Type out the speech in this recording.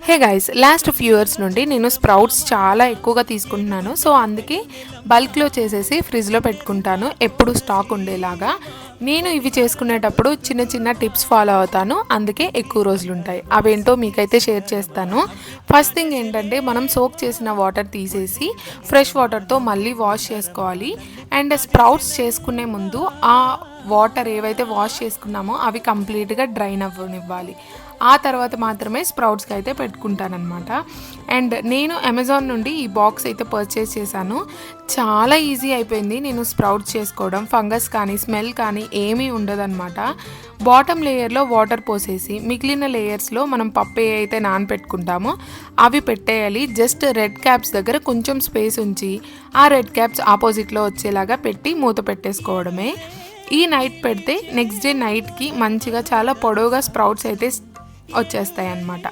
Hey guys, last few years నుండి నేను sprouts చాలా ఎక్కువగా తీసుకుంటున్నాను. సో అందుకే బల్క్లో చేసేసి ఫ్రిడ్జ్లో పెట్టుకుంటాను, ఎప్పుడు స్టాక్ ఉండేలాగా. నేను ఇవి చేసుకునేటప్పుడు చిన్న చిన్న టిప్స్ ఫాలో అవుతాను, అందుకే ఎక్కువ రోజులు ఉంటాయి. అవేంటో మీకైతే షేర్ చేస్తాను. ఫస్ట్ థింగ్ ఏంటంటే, మనం సోక్ చేసిన వాటర్ తీసేసి ఫ్రెష్ వాటర్తో మళ్ళీ వాష్ చేసుకోవాలి. అండ్ స్ప్రౌట్స్ చేసుకునే ముందు ఆ వాటర్ ఏవైతే వాష్ చేసుకున్నామో అవి కంప్లీట్గా డ్రైన్ అవ్వనివ్వాలి. ఆ తర్వాత మాత్రమే స్ప్రౌట్స్కి అయితే పెట్టుకుంటానమాట. అండ్ నేను అమెజాన్ నుండి ఈ బాక్స్ అయితే పర్చేస్ చేశాను. చాలా ఈజీ అయిపోయింది నేను స్ప్రౌట్స్ చేసుకోవడం. ఫంగస్ కానీ స్మెల్ కానీ ఏమీ ఉండదన్నమాట. బాటమ్ లేయర్లో వాటర్ పోసేసి మిగిలిన లేయర్స్లో మనం పప్పు ఏ అయితే నానపెట్టుకుంటామో అవి పెట్టేయాలి. జస్ట్ రెడ్ క్యాప్స్ దగ్గర కొంచెం స్పేస్ ఉంచి ఆ రెడ్ క్యాప్స్ ఆపోజిట్లో వచ్చేలాగా పెట్టి మూత పెట్టేసుకోవడమే. ఈ నైట్ పెడితే నెక్స్ట్ డే నైట్కి మంచిగా చాలా పొడవుగా స్ప్రౌట్స్ అయితే వచ్చేస్తాయి అన్నమాట.